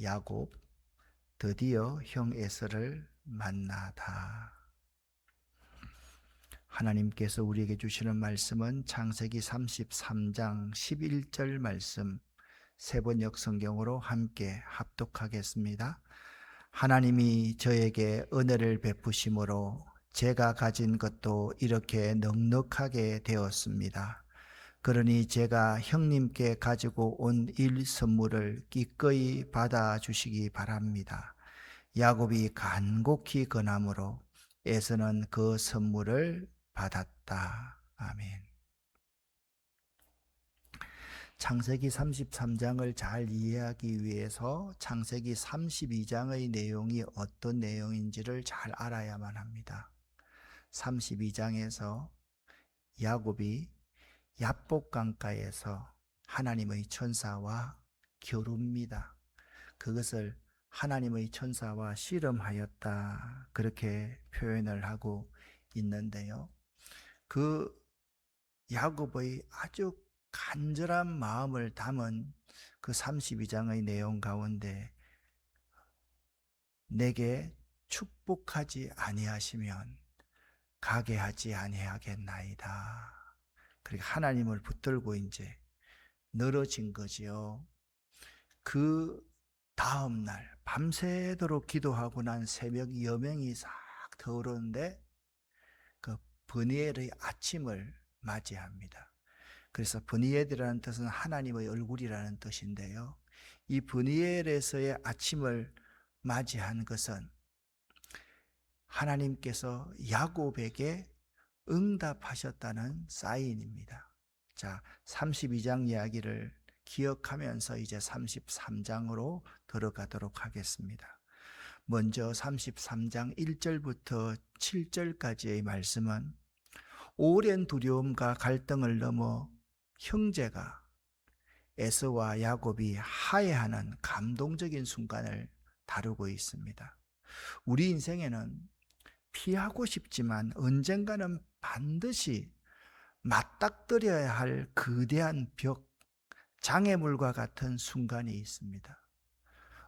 야곱 드디어 형 에서를 만나다. 하나님께서 우리에게 주시는 말씀은 창세기 33장 11절 말씀 세번역 성경으로 함께 합독하겠습니다. 하나님이 저에게 은혜를 베푸심으로 제가 가진 것도 이렇게 넉넉하게 되었습니다. 그러니 제가 형님께 가지고 온 일 선물을 기꺼이 받아주시기 바랍니다. 야곱이 간곡히 권함으로 에서는 그 선물을 받았다. 아멘. 창세기 33장을 잘 이해하기 위해서 창세기 32장의 내용이 어떤 내용인지를 잘 알아야만 합니다. 32장에서 야곱이 야복 강가에서 하나님의 천사와 겨룹니다. 그것을 하나님의 천사와 씨름하였다, 그렇게 표현을 하고 있는데요. 그 야곱의 아주 간절한 마음을 담은 그 32장의 내용 가운데 내게 축복하지 아니하시면 가게 하지 아니하겠나이다. 그러니까 하나님을 붙들고 이제 늘어진 거지요. 그 다음 날 밤새도록 기도하고 난 새벽 여명이 싹 터오르는데 그 브니엘의 아침을 맞이합니다. 그래서 브니엘이라는 뜻은 하나님의 얼굴이라는 뜻인데요. 이 브니엘에서의 아침을 맞이한 것은 하나님께서 야곱에게 응답하셨다는 사인입니다. 자, 32장 이야기를 기억하면서 이제 33장으로 들어가도록 하겠습니다. 먼저 33장 1절부터 7절까지의 말씀은 오랜 두려움과 갈등을 넘어 형제가 에서와 야곱이 화해하는 감동적인 순간을 다루고 있습니다. 우리 인생에는 피하고 싶지만 언젠가는 반드시 맞닥뜨려야 할 거대한 벽, 장애물과 같은 순간이 있습니다.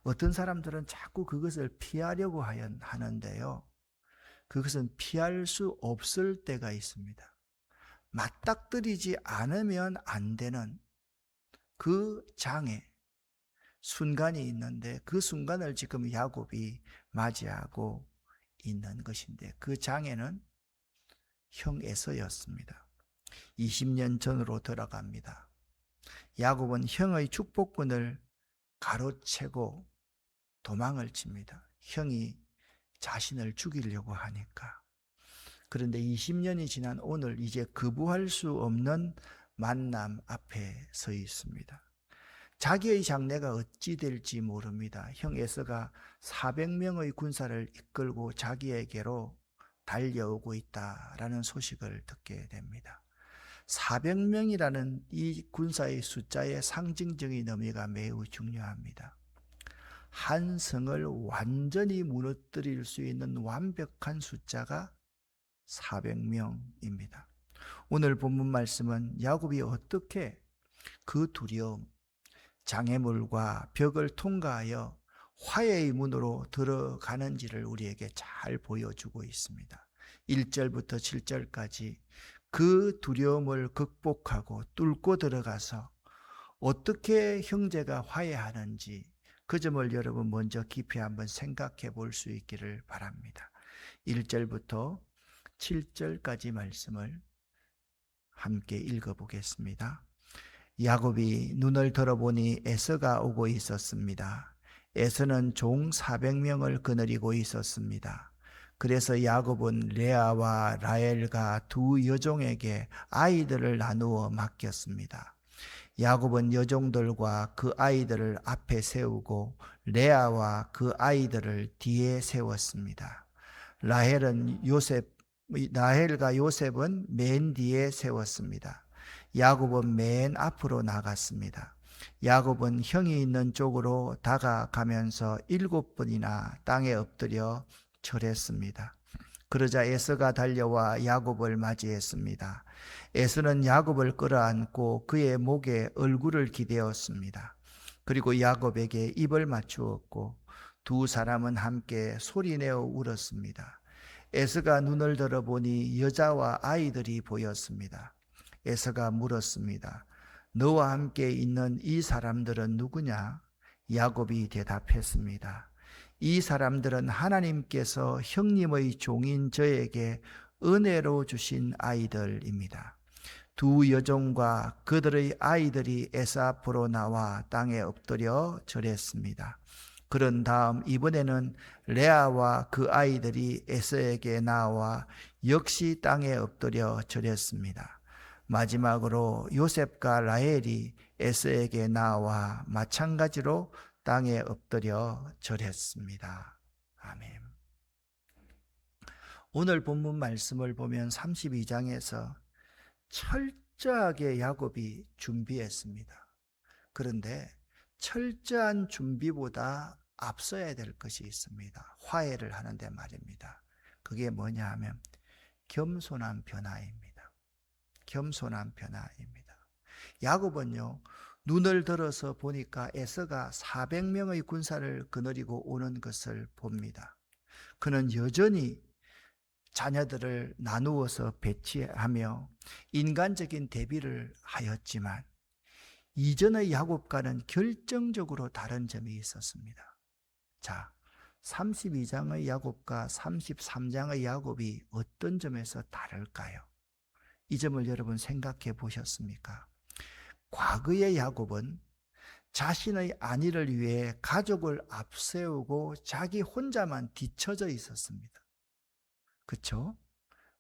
어떤 사람들은 자꾸 그것을 피하려고 하는데요. 그것은 피할 수 없을 때가 있습니다. 맞닥뜨리지 않으면 안 되는 그 장애, 순간이 있는데 그 순간을 지금 야곱이 맞이하고 있는 것인데 그 장애는 형 에서였습니다. 20년 전으로 돌아갑니다. 야곱은 형의 축복권을 가로채고 도망을 칩니다. 형이 자신을 죽이려고 하니까. 그런데 20년이 지난 오늘 이제 거부할 수 없는 만남 앞에 서 있습니다. 자기의 장래가 어찌 될지 모릅니다. 형 에서가 400명의 군사를 이끌고 자기에게로 달려오고 있다라는 소식을 듣게 됩니다. 400명이라는 이 군사의 숫자의 상징적인 의미가 매우 중요합니다. 한 성을 완전히 무너뜨릴 수 있는 완벽한 숫자가 400명입니다. 오늘 본문 말씀은 야곱이 어떻게 그 두려움, 장애물과 벽을 통과하여 화해의 문으로 들어가는지를 우리에게 잘 보여주고 있습니다. 1절부터 7절까지 그 두려움을 극복하고 뚫고 들어가서 어떻게 형제가 화해하는지 그 점을 여러분 먼저 깊이 한번 생각해 볼 수 있기를 바랍니다. 1절부터 7절까지 말씀을 함께 읽어보겠습니다. 야곱이 눈을 들어보니 에서가 오고 있었습니다. 에서는 종 400명을 거느리고 있었습니다. 그래서 야곱은 레아와 라헬과 두 여종에게 아이들을 나누어 맡겼습니다. 야곱은 여종들과 그 아이들을 앞에 세우고 레아와 그 아이들을 뒤에 세웠습니다. 라헬과 요셉은 맨 뒤에 세웠습니다. 야곱은 맨 앞으로 나갔습니다. 야곱은 형이 있는 쪽으로 다가가면서 7번이나 땅에 엎드려 절했습니다. 그러자 에서가 달려와 야곱을 맞이했습니다. 에서는 야곱을 끌어안고 그의 목에 얼굴을 기대었습니다. 그리고 야곱에게 입을 맞추었고 두 사람은 함께 소리내어 울었습니다. 에서가 눈을 들어보니 여자와 아이들이 보였습니다. 에서가 물었습니다. 너와 함께 있는 이 사람들은 누구냐? 야곱이 대답했습니다. 이 사람들은 하나님께서 형님의 종인 저에게 은혜로 주신 아이들입니다. 두 여종과 그들의 아이들이 에서 앞으로 나와 땅에 엎드려 절했습니다. 그런 다음 이번에는 레아와 그 아이들이 에서에게 나와 역시 땅에 엎드려 절했습니다. 마지막으로 요셉과 라헬이 에서에게 나와 마찬가지로 땅에 엎드려 절했습니다. 아멘. 오늘 본문 말씀을 보면 32장에서 철저하게 야곱이 준비했습니다. 그런데 철저한 준비보다 앞서야 될 것이 있습니다. 화해를 하는데 말입니다. 그게 뭐냐 하면 겸손한 변화입니다. 겸손한 변화입니다. 야곱은요, 눈을 들어서 보니까 에서가 400명의 군사를 거느리고 오는 것을 봅니다. 그는 여전히 자녀들을 나누어서 배치하며 인간적인 대비를 하였지만 이전의 야곱과는 결정적으로 다른 점이 있었습니다. 자, 32장의 야곱과 33장의 야곱이 어떤 점에서 다를까요? 이 점을 여러분 생각해 보셨습니까? 과거의 야곱은 자신의 안위를 위해 가족을 앞세우고 자기 혼자만 뒤처져 있었습니다. 그렇죠?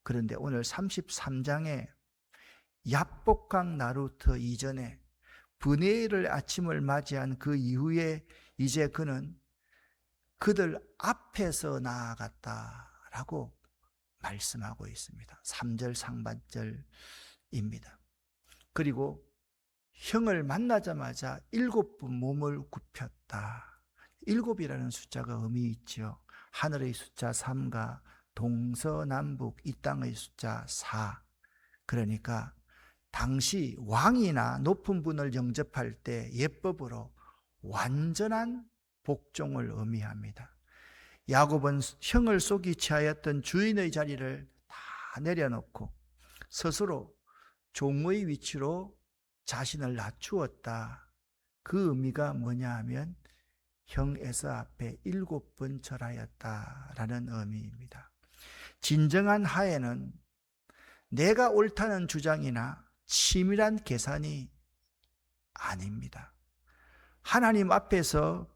그런데 오늘 33장에 야복강 나루터 이전에 브네일 아침을 맞이한 그 이후에 이제 그는 그들 앞에서 나아갔다라고 말씀하고 있습니다. 3절 상반절입니다. 그리고 형을 만나자마자 7번 몸을 굽혔다. 7이라는 숫자가 의미 있죠. 하늘의 숫자 3과 동서남북 이 땅의 숫자 4. 그러니까 당시 왕이나 높은 분을 영접할 때 예법으로 완전한 복종을 의미합니다. 야곱은 형을 속이 취하였던 주인의 자리를 다 내려놓고 스스로 종의 위치로 자신을 낮추었다. 그 의미가 뭐냐 하면 형 에서 앞에 7번 절하였다라는 의미입니다. 진정한 하해는 내가 옳다는 주장이나 치밀한 계산이 아닙니다. 하나님 앞에서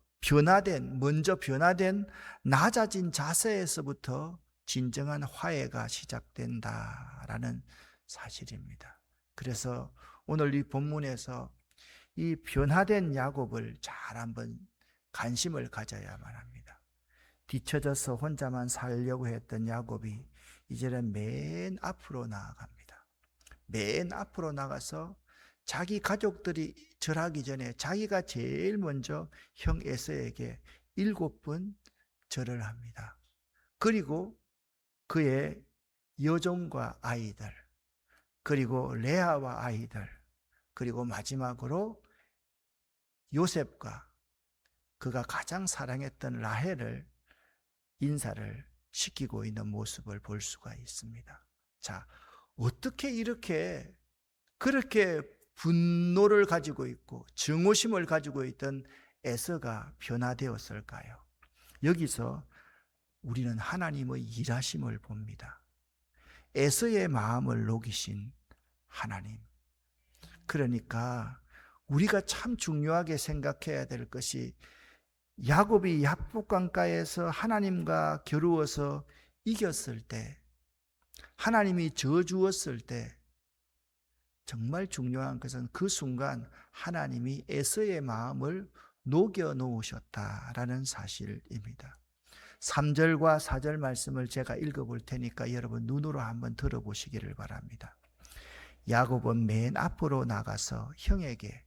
먼저 변화된 낮아진 자세에서부터 진정한 화해가 시작된다라는 사실입니다. 그래서 오늘 이 본문에서 이 변화된 야곱을 잘 한번 관심을 가져야만 합니다. 뒤처져서 혼자만 살려고 했던 야곱이 이제는 맨 앞으로 나아갑니다. 맨 앞으로 나가서 자기 가족들이 절하기 전에 자기가 제일 먼저 형 에서에게 7번 절을 합니다. 그리고 그의 여종과 아이들, 그리고 레아와 아이들, 그리고 마지막으로 요셉과 그가 가장 사랑했던 라헬을 인사를 시키고 있는 모습을 볼 수가 있습니다. 자, 어떻게 그렇게 분노를 가지고 있고 증오심을 가지고 있던 에서가 변화되었을까요? 여기서 우리는 하나님의 일하심을 봅니다. 에서의 마음을 녹이신 하나님. 그러니까 우리가 참 중요하게 생각해야 될 것이 야곱이 약복강가에서 하나님과 겨루어서 이겼을 때, 하나님이 져주었을 때 정말 중요한 것은 그 순간 하나님이 에서의 마음을 녹여 놓으셨다라는 사실입니다. 3절과 4절 말씀을 제가 읽어볼 테니까 여러분 눈으로 한번 들어보시기를 바랍니다. 야곱은 맨 앞으로 나가서 형에게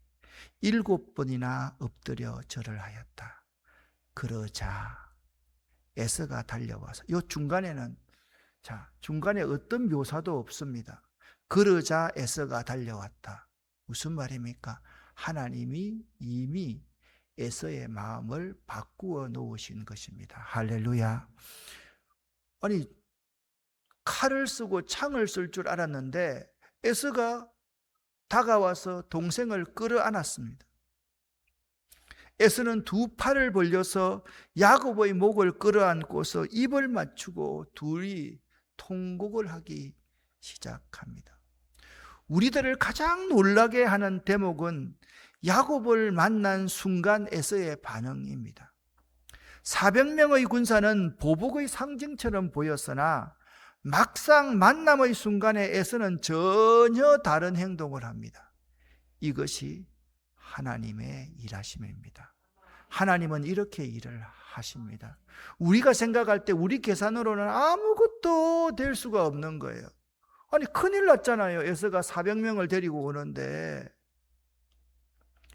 7번이나 엎드려 절을 하였다. 그러자 에서가 달려와서 이 중간에는 중간에 어떤 묘사도 없습니다. 그러자 에서가 달려왔다. 무슨 말입니까? 하나님이 이미 에서의 마음을 바꾸어 놓으신 것입니다. 할렐루야. 아니, 칼을 쓰고 창을 쓸 줄 알았는데 에서가 다가와서 동생을 끌어안았습니다. 에서는 두 팔을 벌려서 야곱의 목을 끌어안고서 입을 맞추고 둘이 통곡을 하기 시작합니다. 우리들을 가장 놀라게 하는 대목은 야곱을 만난 순간 에서의 반응입니다. 400명의 군사는 보복의 상징처럼 보였으나 막상 만남의 순간에 에서는 전혀 다른 행동을 합니다. 이것이 하나님의 일하심입니다. 하나님은 이렇게 일을 하십니다. 우리가 생각할 때 우리 계산으로는 아무것도 될 수가 없는 거예요. 아니, 큰일 났잖아요. 에서가 400명을 데리고 오는데,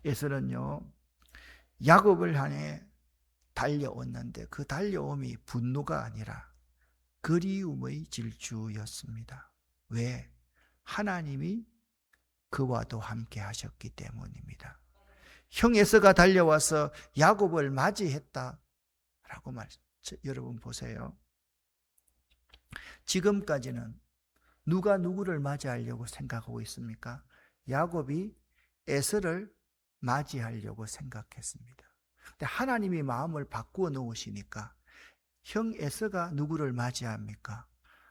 에서는요, 야곱을 향해 달려왔는데 그 달려옴이 분노가 아니라 그리움의 질주였습니다. 왜? 하나님이 그와도 함께 하셨기 때문입니다. 형 에서가 달려와서 야곱을 맞이했다라고 여러분 보세요. 지금까지는 누가 누구를 맞이하려고 생각하고 있습니까? 야곱이 에서를 맞이하려고 생각했습니다. 근데 하나님이 마음을 바꾸어 놓으시니까 형 에서가 누구를 맞이합니까?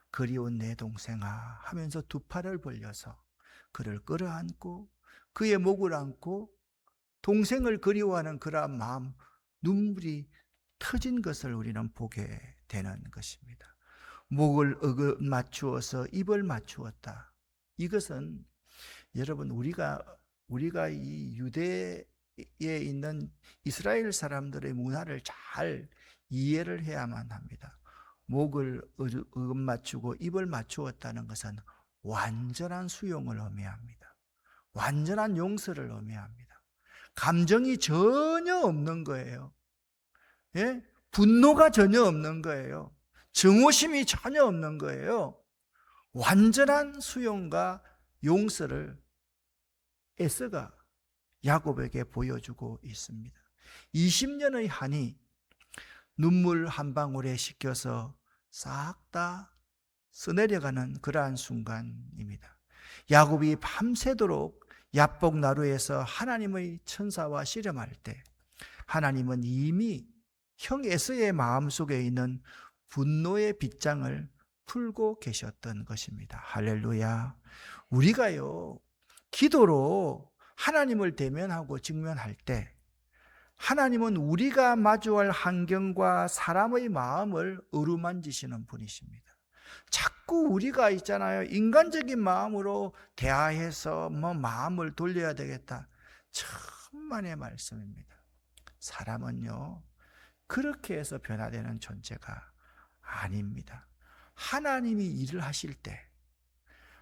그리운 내 동생아 하면서 두 팔을 벌려서 그를 끌어안고 그의 목을 안고 동생을 그리워하는 그러한 마음, 눈물이 터진 것을 우리는 보게 되는 것입니다. 목을 맞추어서 입을 맞추었다. 이것은 여러분 우리가 이 유대에 있는 이스라엘 사람들의 문화를 잘 이해를 해야만 합니다. 목을 맞추고 입을 맞추었다는 것은 완전한 수용을 의미합니다. 완전한 용서를 의미합니다. 감정이 전혀 없는 거예요. 예? 분노가 전혀 없는 거예요. 증오심이 전혀 없는 거예요. 완전한 수용과 용서를 에서가 야곱에게 보여주고 있습니다. 20년의 한이 눈물 한 방울에 씻겨서 싹 다 써내려가는 그러한 순간입니다. 야곱이 밤새도록 야복 나루에서 하나님의 천사와 씨름할 때 하나님은 이미 형 에서의 마음속에 있는 분노의 빗장을 풀고 계셨던 것입니다. 할렐루야. 우리가요, 기도로 하나님을 대면하고 직면할 때 하나님은 우리가 마주할 환경과 사람의 마음을 어루만지시는 분이십니다. 자꾸 우리가 있잖아요, 인간적인 마음으로 대하해서 마음을 돌려야 되겠다. 천만의 말씀입니다. 사람은요, 그렇게 해서 변화되는 존재가 아닙니다. 하나님이 일을 하실 때,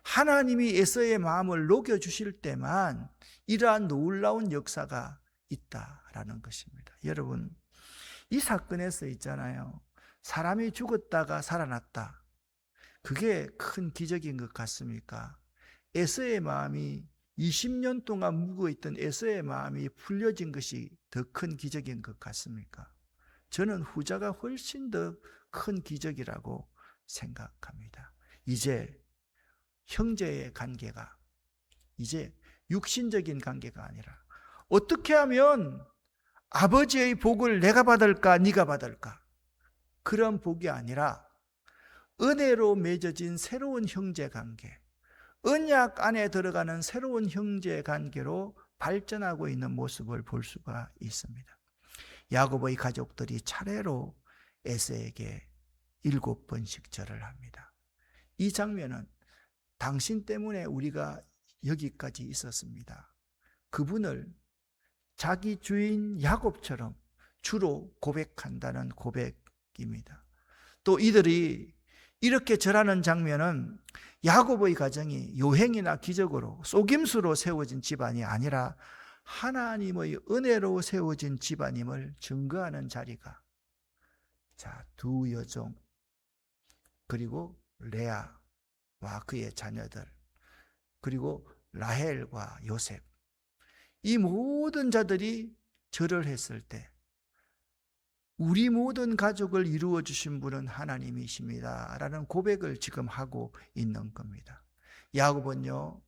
하나님이 에서의 마음을 녹여주실 때만 이러한 놀라운 역사가 있다라는 것입니다. 여러분, 이 사건에서 있잖아요, 사람이 죽었다가 살아났다. 그게 큰 기적인 것 같습니까? 에서의 마음이 20년 동안 묵어있던 에서의 마음이 풀려진 것이 더 큰 기적인 것 같습니까? 저는 후자가 훨씬 더 큰 기적이라고 생각합니다. 이제 형제의 관계가 이제 육신적인 관계가 아니라 어떻게 하면 아버지의 복을 내가 받을까 네가 받을까, 그런 복이 아니라 은혜로 맺어진 새로운 형제 관계, 언약 안에 들어가는 새로운 형제 관계로 발전하고 있는 모습을 볼 수가 있습니다. 야곱의 가족들이 차례로 에서에게 7번씩 절을 합니다. 이 장면은 당신 때문에 우리가 여기까지 있었습니다. 그분을 자기 주인 야곱처럼 주로 고백한다는 고백입니다. 또 이들이 이렇게 절하는 장면은 야곱의 가정이 요행이나 기적으로 속임수로 세워진 집안이 아니라 하나님의 은혜로 세워진 집안임을 증거하는 자리가, 자, 두 여종 그리고 레아와 그의 자녀들 그리고 라헬과 요셉, 이 모든 자들이 절을 했을 때 우리 모든 가족을 이루어 주신 분은 하나님이십니다 라는 고백을 지금 하고 있는 겁니다. 야곱은요,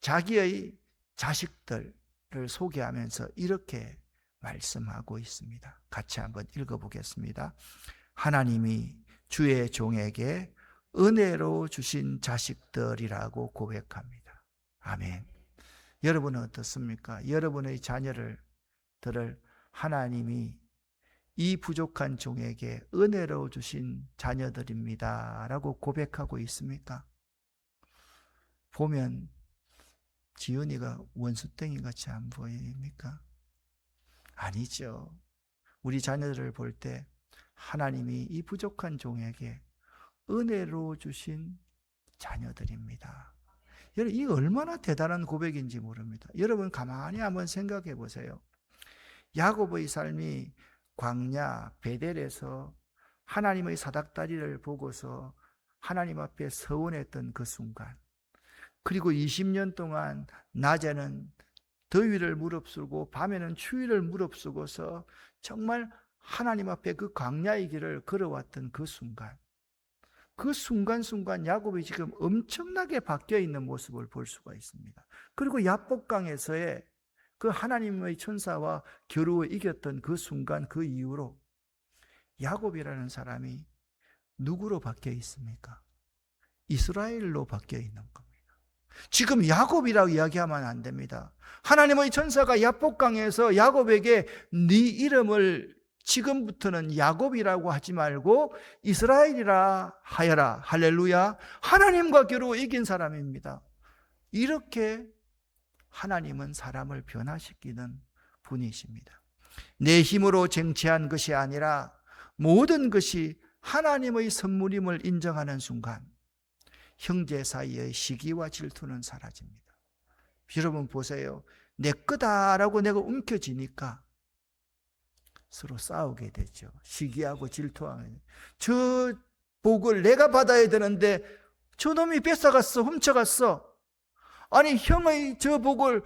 자기의 자식들을 소개하면서 이렇게 말씀하고 있습니다. 같이 한번 읽어보겠습니다. 하나님이 주의 종에게 은혜로 주신 자식들이라고 고백합니다. 아멘. 여러분은 어떻습니까? 여러분의 자녀들을 하나님이 이 부족한 종에게 은혜로 주신 자녀들입니다 라고 고백하고 있습니까? 보면 지은이가 원수땡이 같이 안 보입니까? 아니죠. 우리 자녀들을 볼 때 하나님이 이 부족한 종에게 은혜로 주신 자녀들입니다. 여러분, 이 얼마나 대단한 고백인지 모릅니다. 여러분 가만히 한번 생각해 보세요. 야곱의 삶이 광야 베델에서 하나님의 사닥다리를 보고서 하나님 앞에 서원했던 그 순간, 그리고 20년 동안 낮에는 더위를 무릅쓰고 밤에는 추위를 무릅쓰고서 정말 하나님 앞에 그 광야의 길을 걸어왔던 그 순간, 그 순간순간 야곱이 지금 엄청나게 바뀌어 있는 모습을 볼 수가 있습니다. 그리고 야복강에서의 그 하나님의 천사와 겨루어 이겼던 그 순간, 그 이후로 야곱이라는 사람이 누구로 바뀌어 있습니까? 이스라엘로 바뀌어 있는 겁니다. 지금 야곱이라고 이야기하면 안 됩니다. 하나님의 천사가 야복강에서 야곱에게 네 이름을 지금부터는 야곱이라고 하지 말고 이스라엘이라 하여라. 할렐루야. 하나님과 겨루어 이긴 사람입니다. 이렇게 하나님은 사람을 변화시키는 분이십니다. 내 힘으로 쟁취한 것이 아니라 모든 것이 하나님의 선물임을 인정하는 순간 형제 사이의 시기와 질투는 사라집니다. 여러분 보세요. 내 거다라고 내가 움켜쥐니까 서로 싸우게 되죠. 시기하고 질투하는. 저 복을 내가 받아야 되는데 저놈이 뺏어갔어, 훔쳐갔어. 아니 형의 저 복을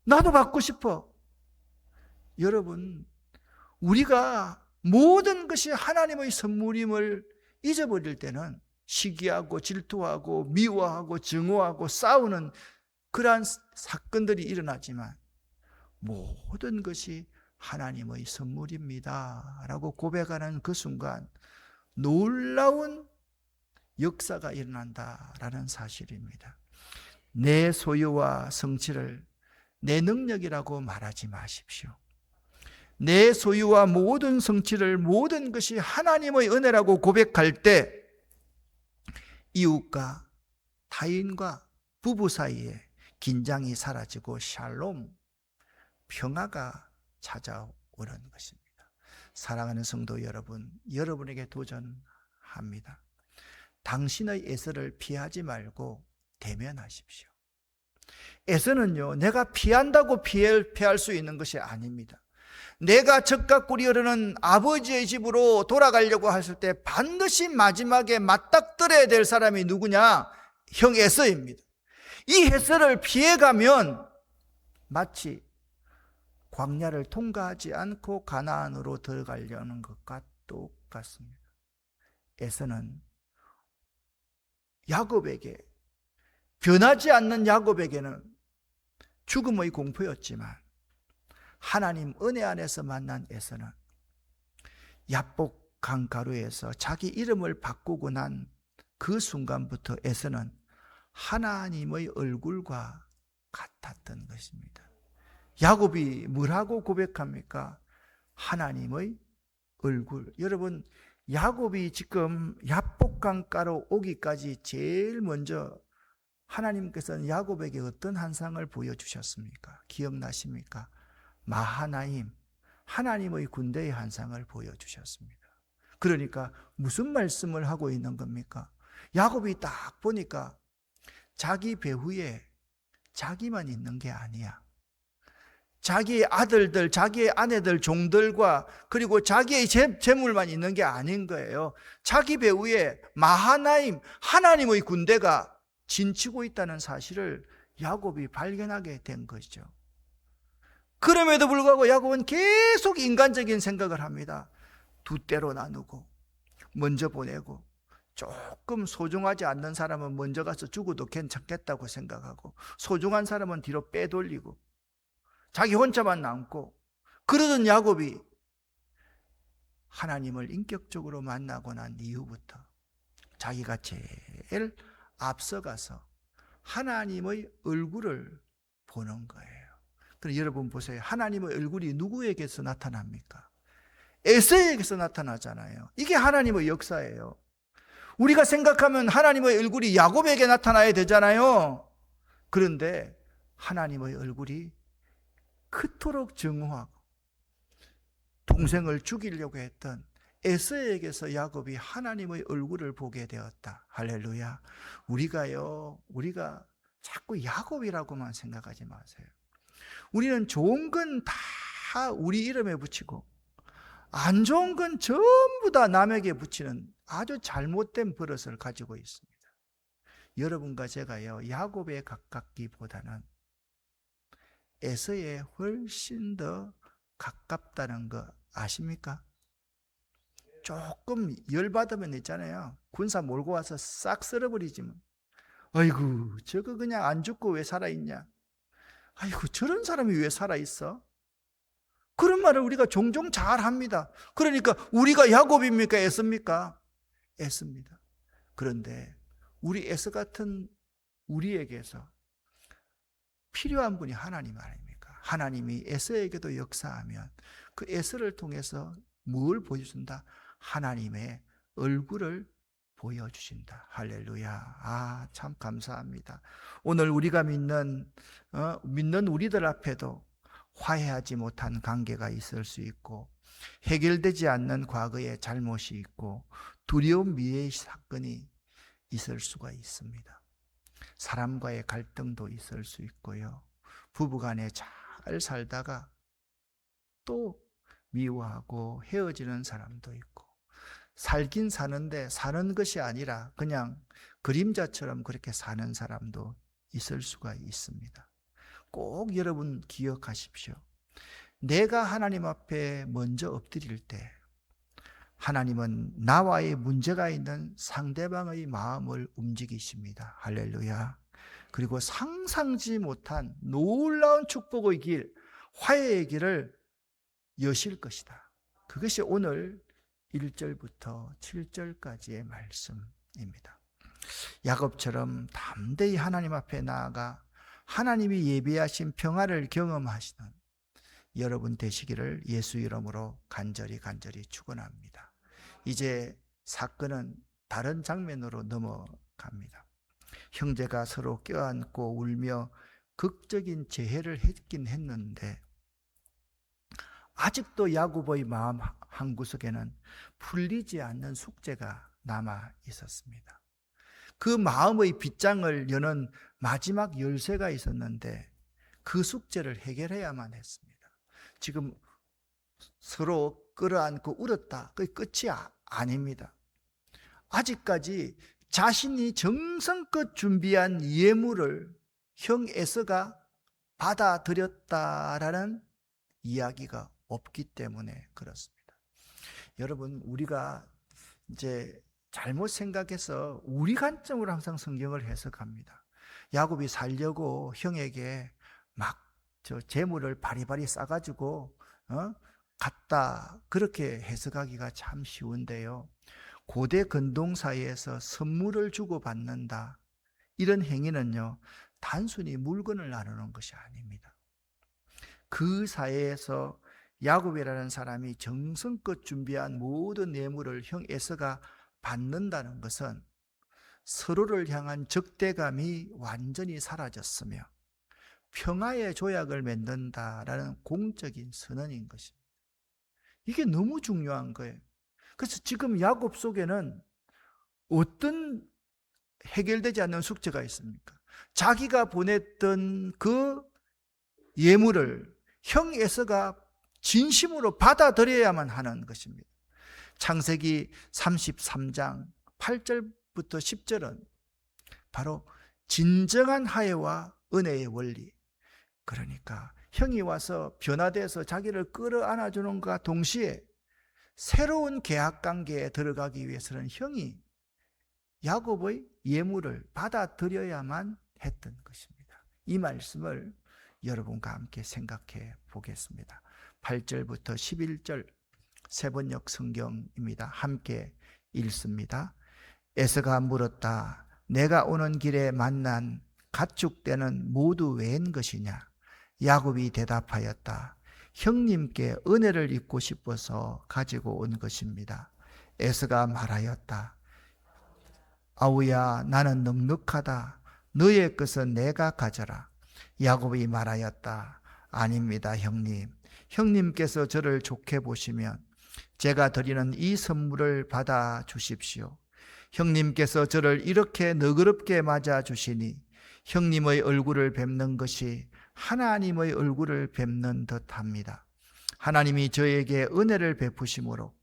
나도 받고 싶어. 여러분, 우리가 모든 것이 하나님의 선물임을 잊어버릴 때는 시기하고 질투하고 미워하고 증오하고 싸우는 그러한 사건들이 일어나지만 모든 것이 하나님의 선물입니다 라고 고백하는 그 순간 놀라운 역사가 일어난다라는 사실입니다. 내 소유와 성취를 내 능력이라고 말하지 마십시오. 내 소유와 모든 성취를 모든 것이 하나님의 은혜라고 고백할 때 이웃과 타인과 부부 사이에 긴장이 사라지고 샬롬, 평화가 찾아오는 것입니다. 사랑하는 성도 여러분, 여러분에게 도전합니다. 당신의 에서를 피하지 말고 대면하십시오. 에서는요, 내가 피한다고 피할 수 있는 것이 아닙니다. 내가 젖과 꿀이 흐르는 아버지의 집으로 돌아가려고 했을 때 반드시 마지막에 맞닥뜨려야 될 사람이 누구냐? 형 에서입니다. 이 에서를 피해가면 마치 광야를 통과하지 않고 가나안으로 들어가려는 것과 똑같습니다. 에서는 야곱에게, 변하지 않는 야곱에게는 죽음의 공포였지만 하나님 은혜 안에서 만난 에서는 야복 강가루에서 자기 이름을 바꾸고 난 그 순간부터 에서는 하나님의 얼굴과 같았던 것입니다. 야곱이 뭐라고 고백합니까? 하나님의 얼굴. 여러분, 야곱이 지금 야복강가로 오기까지 제일 먼저 하나님께서는 야곱에게 어떤 환상을 보여주셨습니까? 기억나십니까? 마하나임, 하나님의 군대의 환상을 보여주셨습니다. 그러니까 무슨 말씀을 하고 있는 겁니까? 야곱이 딱 보니까 자기 배후에 자기만 있는 게 아니야. 자기의 아들들, 자기의 아내들, 종들과 그리고 자기의 재물만 있는 게 아닌 거예요. 자기 배후에 마하나임, 하나님의 군대가 진치고 있다는 사실을 야곱이 발견하게 된 것이죠. 그럼에도 불구하고 야곱은 계속 인간적인 생각을 합니다. 두 때로 나누고 먼저 보내고, 조금 소중하지 않는 사람은 먼저 가서 죽어도 괜찮겠다고 생각하고, 소중한 사람은 뒤로 빼돌리고, 자기 혼자만 남고. 그러던 야곱이 하나님을 인격적으로 만나고 난 이후부터 자기가 제일 앞서가서 하나님의 얼굴을 보는 거예요. 그럼 여러분 보세요. 하나님의 얼굴이 누구에게서 나타납니까? 에서에게서 나타나잖아요. 이게 하나님의 역사예요. 우리가 생각하면 하나님의 얼굴이 야곱에게 나타나야 되잖아요. 그런데 하나님의 얼굴이 그토록 증오하고 동생을 죽이려고 했던 에서에게서 야곱이 하나님의 얼굴을 보게 되었다. 할렐루야. 우리가 자꾸 야곱이라고만 생각하지 마세요. 우리는 좋은 건 다 우리 이름에 붙이고 안 좋은 건 전부 다 남에게 붙이는 아주 잘못된 버릇을 가지고 있습니다. 여러분과 제가요, 야곱에 가깝기보다는 에서에 훨씬 더 가깝다는 거 아십니까? 조금 열받으면 있잖아요. 군사 몰고 와서 싹 쓸어버리지 뭐. 아이고, 저거 그냥 안 죽고 왜 살아있냐? 아이고, 저런 사람이 왜 살아있어? 그런 말을 우리가 종종 잘 합니다. 그러니까 우리가 야곱입니까? 에서입니까? 에서입니다. 그런데 우리 에서 같은 우리에게서 필요한 분이 하나님 아닙니까? 하나님이 에서에게도 역사하면 그 에서를 통해서 뭘 보여준다? 하나님의 얼굴을 보여주신다. 할렐루야. 참 감사합니다. 오늘 우리가 믿는 우리들 앞에도 화해하지 못한 관계가 있을 수 있고, 해결되지 않는 과거의 잘못이 있고, 두려운 미래의 사건이 있을 수가 있습니다. 사람과의 갈등도 있을 수 있고요. 부부간에 잘 살다가 또 미워하고 헤어지는 사람도 있고, 살긴 사는데 사는 것이 아니라 그냥 그림자처럼 그렇게 사는 사람도 있을 수가 있습니다. 꼭 여러분 기억하십시오. 내가 하나님 앞에 먼저 엎드릴 때 하나님은 나와의 문제가 있는 상대방의 마음을 움직이십니다. 할렐루야. 그리고 상상지 못한 놀라운 축복의 길, 화해의 길을 여실 것이다. 그것이 오늘 1절부터 7절까지의 말씀입니다. 야곱처럼 담대히 하나님 앞에 나아가 하나님이 예비하신 평화를 경험하시는 여러분 되시기를 예수 이름으로 간절히 축원합니다. 이제 사건은 다른 장면으로 넘어갑니다. 형제가 서로 껴안고 울며 극적인 재회를 했긴 했는데 아직도 야곱의 마음 한구석에는 풀리지 않는 숙제가 남아 있었습니다. 그 마음의 빗장을 여는 마지막 열쇠가 있었는데 그 숙제를 해결해야만 했습니다. 지금 서로 끌어안고 울었다. 그게 끝이 아닙니다. 아직까지 자신이 정성껏 준비한 예물을 형 에서가 받아들였다라는 이야기가 없기 때문에 그렇습니다. 여러분, 우리가 이제 잘못 생각해서 우리 관점으로 항상 성경을 해석합니다. 야곱이 살려고 형에게 막 재물을 바리바리 싸가지고 갔다, 그렇게 해석하기가 참 쉬운데요. 고대 근동사회에서 선물을 주고받는다, 이런 행위는요, 단순히 물건을 나누는 것이 아닙니다. 그 사회에서 야곱이라는 사람이 정성껏 준비한 모든 예물을 형 에서가 받는다는 것은 서로를 향한 적대감이 완전히 사라졌으며 평화의 조약을 맺는다라는 공적인 선언인 것입니다. 이게 너무 중요한 거예요. 그래서 지금 야곱 속에는 어떤 해결되지 않는 숙제가 있습니까? 자기가 보냈던 그 예물을 형 에서가 진심으로 받아들여야만 하는 것입니다. 창세기 33장 8절부터 10절은 바로 진정한 화해와 은혜의 원리, 그러니까 형이 와서 변화돼서 자기를 끌어안아주는 것과 동시에 새로운 계약 관계에 들어가기 위해서는 형이 야곱의 예물을 받아들여야만 했던 것입니다. 이 말씀을 여러분과 함께 생각해 보겠습니다. 8절부터 11절 세번역 성경입니다. 함께 읽습니다. 에서가 물었다. 내가 오는 길에 만난 가축대는 모두 웬 것이냐? 야곱이 대답하였다. 형님께 은혜를 입고 싶어서 가지고 온 것입니다. 에서가 말하였다. 아우야, 나는 넉넉하다. 너의 것은 내가 가져라. 야곱이 말하였다. 아닙니다, 형님. 형님께서 저를 좋게 보시면 제가 드리는 이 선물을 받아 주십시오. 형님께서 저를 이렇게 너그럽게 맞아 주시니 형님의 얼굴을 뵙는 것이 하나님의 얼굴을 뵙는 듯합니다. 하나님이 저에게 은혜를 베푸심으로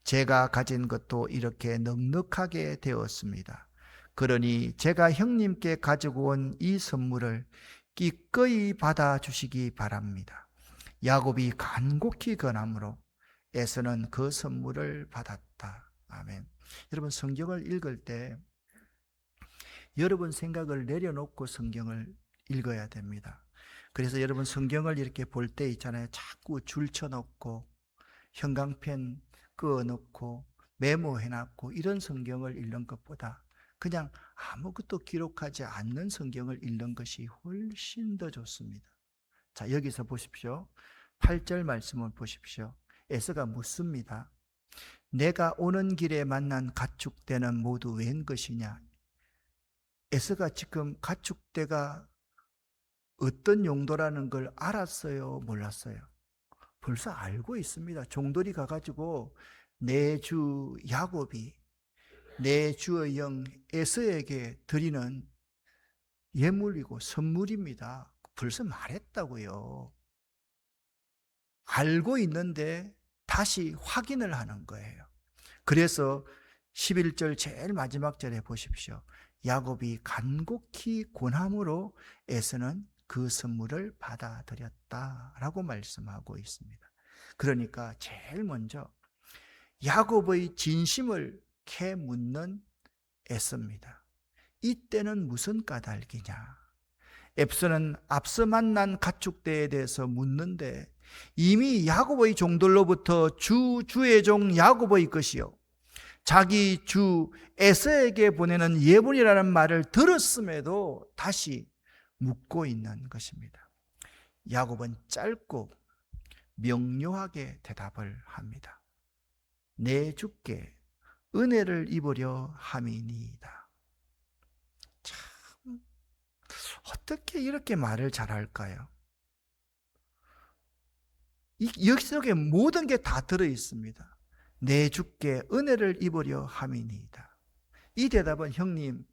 제가 가진 것도 이렇게 넉넉하게 되었습니다. 그러니 제가 형님께 가지고 온 이 선물을 기꺼이 받아주시기 바랍니다. 야곱이 간곡히 권함으로 에서는 그 선물을 받았다. 아멘. 여러분, 성경을 읽을 때 여러분 생각을 내려놓고 성경을 읽어야 됩니다. 그래서 여러분 성경을 이렇게 볼 때 있잖아요. 자꾸 줄 쳐놓고 형광펜 그어놓고 메모해놨고 이런 성경을 읽는 것보다 그냥 아무것도 기록하지 않는 성경을 읽는 것이 훨씬 더 좋습니다. 자, 여기서 보십시오. 8절 말씀을 보십시오. 에서가 묻습니다. 내가 오는 길에 만난 가축대는 모두 웬 것이냐? 에서가 지금 가축대가 어떤 용도라는 걸 알았어요? 몰랐어요? 벌써 알고 있습니다. 종들이 가가지고 내 주 야곱이 내 주의 영 에서에게 드리는 예물이고 선물입니다. 벌써 말했다고요. 알고 있는데 다시 확인을 하는 거예요. 그래서 11절 제일 마지막 절에 보십시오. 야곱이 간곡히 권함으로 에서는 그 선물을 받아들였다라고 말씀하고 있습니다. 그러니까 제일 먼저 야곱의 진심을 캐 묻는 에서입니다. 이때는 무슨 까닭이냐? 에서는 앞서 만난 가축대에 대해서 묻는데 이미 야곱의 종들로부터 주의 종 야곱의 것이요 자기 주 에서에게 보내는 예물이라는 말을 들었음에도 다시 묻고 있는 것입니다. 야곱은 짧고 명료하게 대답을 합니다. 내 주께 은혜를 입으려 함이니이다. 참, 어떻게 이렇게 말을 잘할까요? 여기 속에 모든 게 다 들어있습니다. 내 주께 은혜를 입으려 함이니이다. 이 대답은 형님,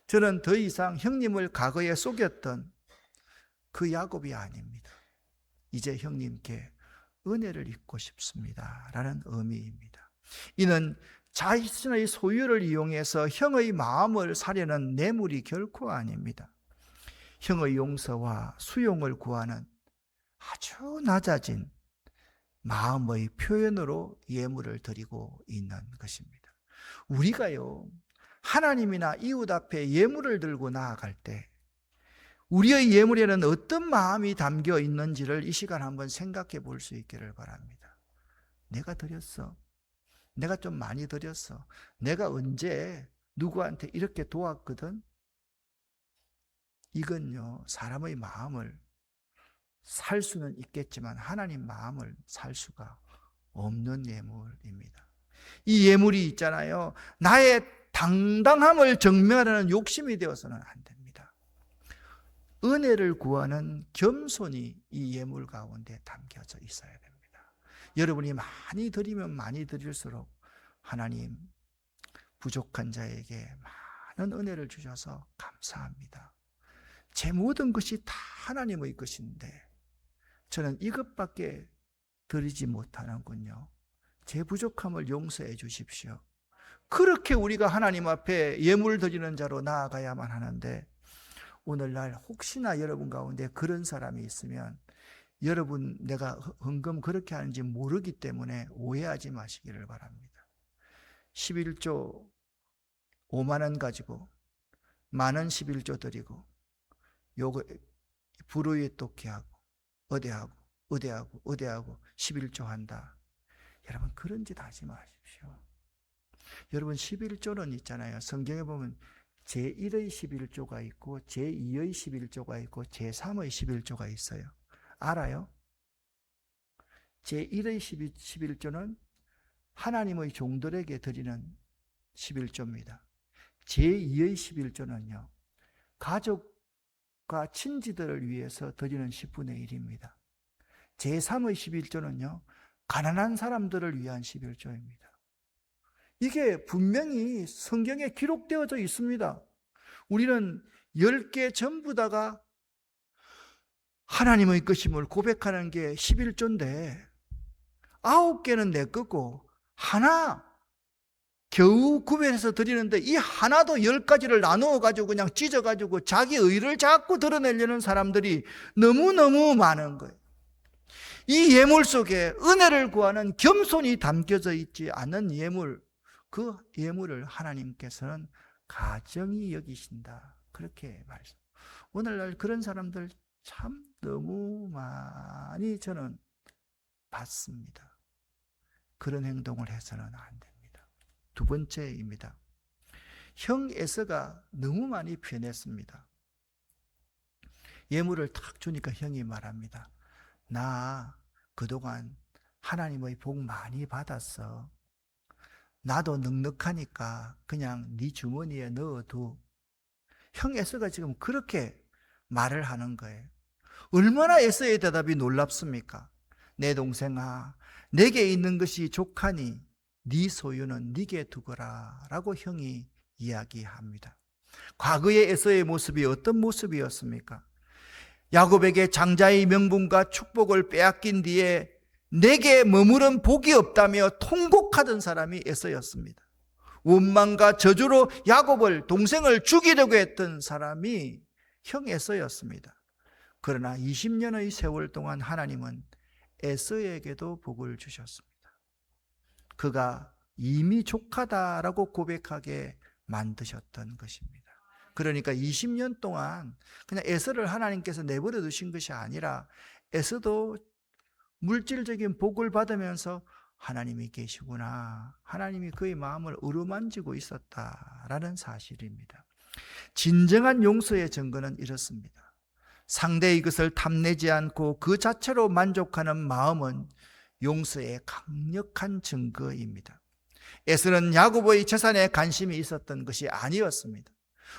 저는 더 이상 형님을 과거에 속였던 그 야곱이 아닙니다. 이제 형님께 은혜를 입고 싶습니다. 라는 의미입니다. 이는 자신의 소유를 이용해서 형의 마음을 사려는 뇌물이 결코 아닙니다. 형의 용서와 수용을 구하는 아주 낮아진 마음의 표현으로 예물을 드리고 있는 것입니다. 우리가요, 하나님이나 이웃 앞에 예물을 들고 나아갈 때 우리의 예물에는 어떤 마음이 담겨 있는지를 이 시간 한번 생각해 볼 수 있기를 바랍니다. 내가 드렸어. 내가 좀 많이 드렸어. 내가 언제 누구한테 이렇게 도왔거든? 이건요, 사람의 마음을 살 수는 있겠지만 하나님 마음을 살 수가 없는 예물입니다. 이 예물이 있잖아요. 나의 당당함을 증명하려는 욕심이 되어서는 안 됩니다. 은혜를 구하는 겸손이 이 예물 가운데 담겨져 있어야 됩니다. 여러분이 많이 드리면 많이 드릴수록 하나님 부족한 자에게 많은 은혜를 주셔서 감사합니다. 제 모든 것이 다 하나님의 것인데 저는 이것밖에 드리지 못하는군요. 제 부족함을 용서해 주십시오. 그렇게 우리가 하나님 앞에 예물 드리는 자로 나아가야만 하는데 오늘날 혹시나 여러분 가운데 그런 사람이 있으면 여러분 내가 헌금 그렇게 하는지 모르기 때문에 오해하지 마시기를 바랍니다. 11조 5만 원 가지고 만 원 11조 드리고 요거 불우에 똑해하고 어대하고 11조 한다. 여러분 그런 짓 하지 마십시오. 여러분 11조는 있잖아요. 성경에 보면 제1의 11조가 있고 제2의 11조가 있고 제3의 11조가 있어요. 알아요? 제1의 11조는 하나님의 종들에게 드리는 11조입니다. 제2의 11조는요. 가족과 친지들을 위해서 드리는 10분의 1입니다. 제3의 11조는요. 가난한 사람들을 위한 11조입니다. 이게 분명히 성경에 기록되어져 있습니다. 우리는 10개 전부 다가 하나님의 것임을 고백하는 게 11조인데 9개는 내 거고 하나 겨우 구별해서 드리는데 이 하나도 10가지를 나누어가지고 그냥 찢어가지고 자기 의를 자꾸 드러내려는 사람들이 너무너무 많은 거예요. 이 예물 속에 은혜를 구하는 겸손이 담겨져 있지 않은 예물, 그 예물을 하나님께서는 가정이 여기신다. 그렇게 말씀. 오늘날 그런 사람들 참 너무 많이 저는 봤습니다. 그런 행동을 해서는 안 됩니다. 두 번째입니다. 형 에서가 너무 많이 변했습니다. 예물을 탁 주니까 형이 말합니다. 나 그동안 하나님의 복 많이 받았어. 나도 넉넉하니까 그냥 네 주머니에 넣어둬. 형 에서가 지금 그렇게 말을 하는 거예요. 얼마나 에서의 대답이 놀랍습니까? 내 동생아, 내게 있는 것이 족하니 네 소유는 네게 두거라 라고 형이 이야기합니다. 과거의 에서의 모습이 어떤 모습이었습니까? 야곱에게 장자의 명분과 축복을 빼앗긴 뒤에 내게 머무른 복이 없다며 통곡하던 사람이 에서였습니다. 원망과 저주로 야곱을, 동생을 죽이려고 했던 사람이 형 에서였습니다. 그러나 20년의 세월 동안 하나님은 에서에게도 복을 주셨습니다. 그가 이미 족하다라고 고백하게 만드셨던 것입니다. 그러니까 20년 동안 그냥 에서를 하나님께서 내버려 두신 것이 아니라 에서도 물질적인 복을 받으면서 하나님이 계시구나, 하나님이 그의 마음을 어루만지고 있었다라는 사실입니다. 진정한 용서의 증거는 이렇습니다. 상대의 것을 탐내지 않고 그 자체로 만족하는 마음은 용서의 강력한 증거입니다. 에서는 야곱의 재산에 관심이 있었던 것이 아니었습니다.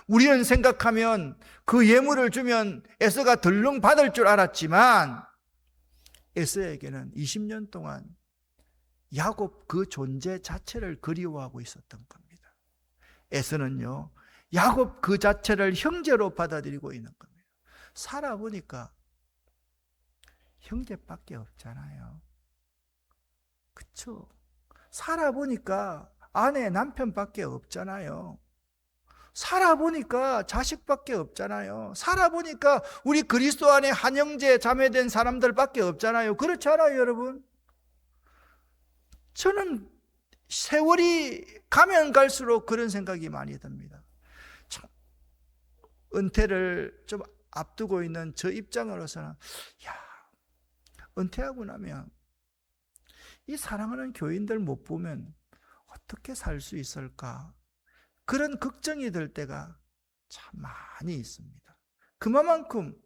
우리는 생각하면 그 예물을 주면 에서가 덜렁 받을 줄 알았지만 에서에게는 20년 동안 야곱 그 존재 자체를 그리워하고 있었던 겁니다. 에서는요, 야곱 그 자체를 형제로 받아들이고 있는 겁니다. 살아보니까 형제밖에 없잖아요. 그쵸? 살아보니까 아내, 남편밖에 없잖아요. 살아보니까 자식밖에 없잖아요. 살아보니까 우리 그리스도 안에 한 형제 자매된 사람들밖에 없잖아요. 그렇지 않아요, 여러분? 저는 세월이 가면 갈수록 그런 생각이 많이 듭니다. 참, 은퇴를 좀 앞두고 있는 저 입장으로서는 은퇴하고 나면 이 사랑하는 교인들 못 보면 어떻게 살 수 있을까? 그런 걱정이 들 때가 참 많이 있습니다. 그만큼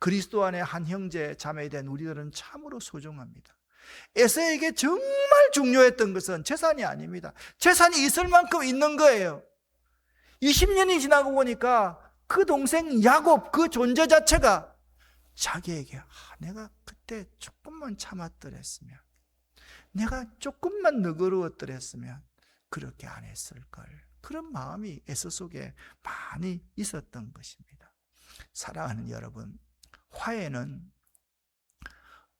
그리스도 안에 한 형제 자매된 우리들은 참으로 소중합니다. 에서에게 정말 중요했던 것은 재산이 아닙니다. 재산이 있을 만큼 있는 거예요. 20년이 지나고 보니까 그 동생 야곱 그 존재 자체가 자기에게 내가 그때 조금만 참았더랬으면, 내가 조금만 너그러웠더랬으면 그렇게 안 했을걸, 그런 마음이 에서 속에 많이 있었던 것입니다. 사랑하는 여러분, 화해는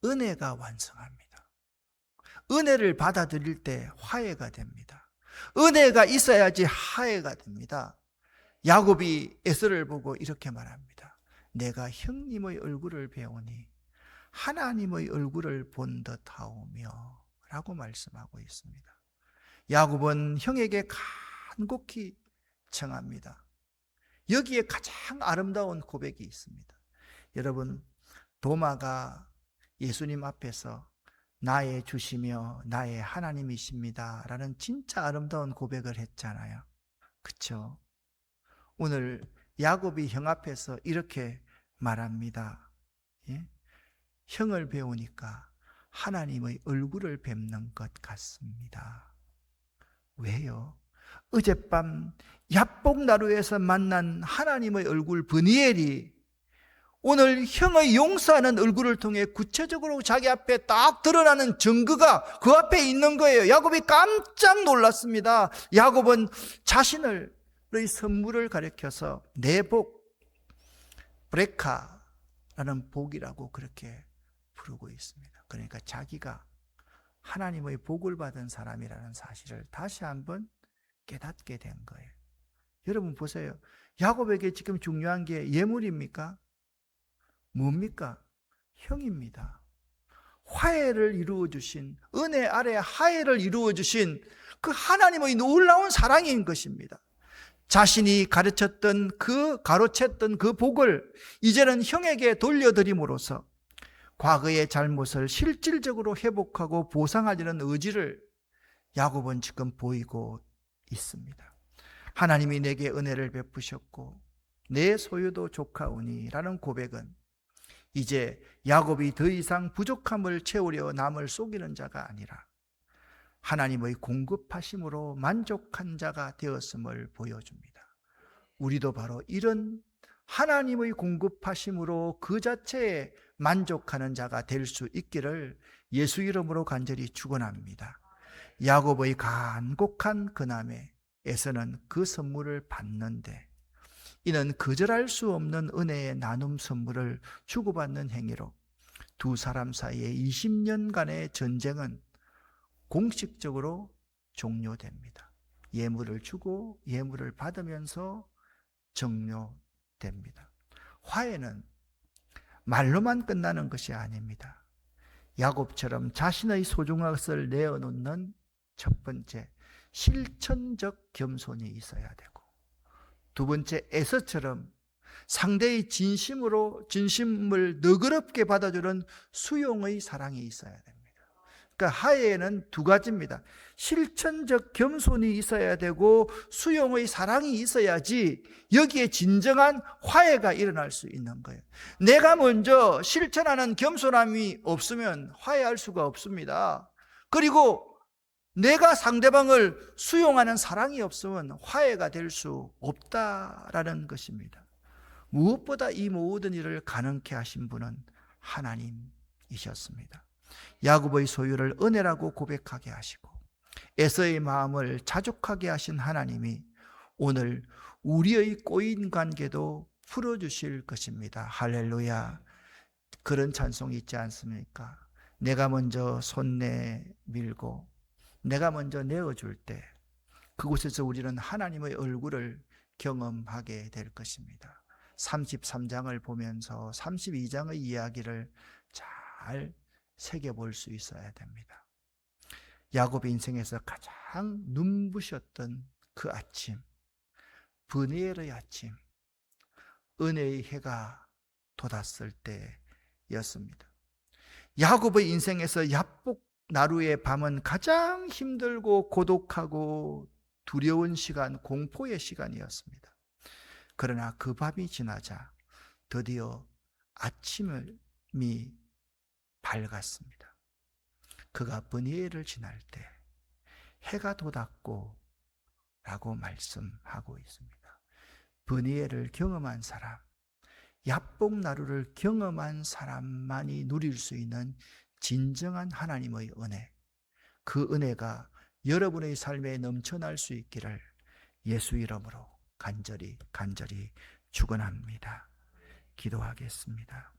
은혜가 완성합니다. 은혜를 받아들일 때 화해가 됩니다. 은혜가 있어야지 화해가 됩니다. 야곱이 에서를 보고 이렇게 말합니다. 내가 형님의 얼굴을 배우니 하나님의 얼굴을 본 듯하오며 라고 말씀하고 있습니다. 야곱은 형에게 간곡히 청합니다. 여기에 가장 아름다운 고백이 있습니다. 여러분, 도마가 예수님 앞에서 나의 주시며 나의 하나님이십니다 라는 진짜 아름다운 고백을 했잖아요. 그렇죠? 오늘 야곱이 형 앞에서 이렇게 말합니다. 예? 형을 배우니까 하나님의 얼굴을 뵙는 것 같습니다. 왜요? 어젯밤 야복나루에서 만난 하나님의 얼굴 브니엘이 오늘 형의 용서하는 얼굴을 통해 구체적으로 자기 앞에 딱 드러나는 증거가 그 앞에 있는 거예요. 야곱이 깜짝 놀랐습니다. 야곱은 자신의 선물을 가리켜서 내 복, 브레카라는 복이라고 그렇게 부르고 있습니다. 그러니까 자기가 하나님의 복을 받은 사람이라는 사실을 다시 한번 깨닫게 된 거예요. 여러분 보세요. 야곱에게 지금 중요한 게 예물입니까? 뭡니까? 형입니다. 화해를 이루어주신, 은혜 아래 화해를 이루어주신 그 하나님의 놀라운 사랑인 것입니다. 자신이 가르쳤던 가로챘던 그 복을 이제는 형에게 돌려드림으로써 과거의 잘못을 실질적으로 회복하고 보상하려는 의지를 야곱은 지금 보이고 있습니다. 하나님이 내게 은혜를 베푸셨고 내 소유도 족하오니 라는 고백은 이제 야곱이 더 이상 부족함을 채우려 남을 속이는 자가 아니라 하나님의 공급하심으로 만족한 자가 되었음을 보여줍니다. 우리도 바로 이런 하나님의 공급하심으로 그 자체에 만족하는 자가 될 수 있기를 예수 이름으로 간절히 축원합니다. 야곱의 간곡한 근함에 에서는 그 선물을 받는데 이는 거절할 수 없는 은혜의 나눔 선물을 주고받는 행위로 두 사람 사이의 20년간의 전쟁은 공식적으로 종료됩니다. 예물을 주고 예물을 받으면서 종료됩니다. 화해는 말로만 끝나는 것이 아닙니다. 야곱처럼 자신의 소중한 것을 내어놓는 첫 번째, 실천적 겸손이 있어야 되고, 두 번째, 에서처럼 상대의 진심을 너그럽게 받아주는 수용의 사랑이 있어야 됩니다. 그러니까 화해에는 두 가지입니다. 실천적 겸손이 있어야 되고 수용의 사랑이 있어야지 여기에 진정한 화해가 일어날 수 있는 거예요. 내가 먼저 실천하는 겸손함이 없으면 화해할 수가 없습니다. 그리고 내가 상대방을 수용하는 사랑이 없으면 화해가 될 수 없다라는 것입니다. 무엇보다 이 모든 일을 가능케 하신 분은 하나님이셨습니다. 야곱의 소유를 은혜라고 고백하게 하시고 에서의 마음을 자족하게 하신 하나님이 오늘 우리의 꼬인 관계도 풀어주실 것입니다. 할렐루야. 그런 찬송이 있지 않습니까? 내가 먼저 손 내밀고 내가 먼저 내어줄 때 그곳에서 우리는 하나님의 얼굴을 경험하게 될 것입니다. 33장을 보면서 32장의 이야기를 잘 새겨볼 수 있어야 됩니다. 야곱의 인생에서 가장 눈부셨던 그 아침, 브니엘의 아침, 은혜의 해가 돋았을 때였습니다. 야곱의 인생에서 야복 나루의 밤은 가장 힘들고 고독하고 두려운 시간, 공포의 시간이었습니다. 그러나 그 밤이 지나자 드디어 아침이 밝았습니다. 그가 브니엘을 지날 때 해가 돋았고 라고 말씀하고 있습니다. 브니엘을 경험한 사람, 야복나루를 경험한 사람만이 누릴 수 있는 진정한 하나님의 은혜, 그 은혜가 여러분의 삶에 넘쳐날 수 있기를 예수 이름으로 간절히 축원합니다. 기도하겠습니다.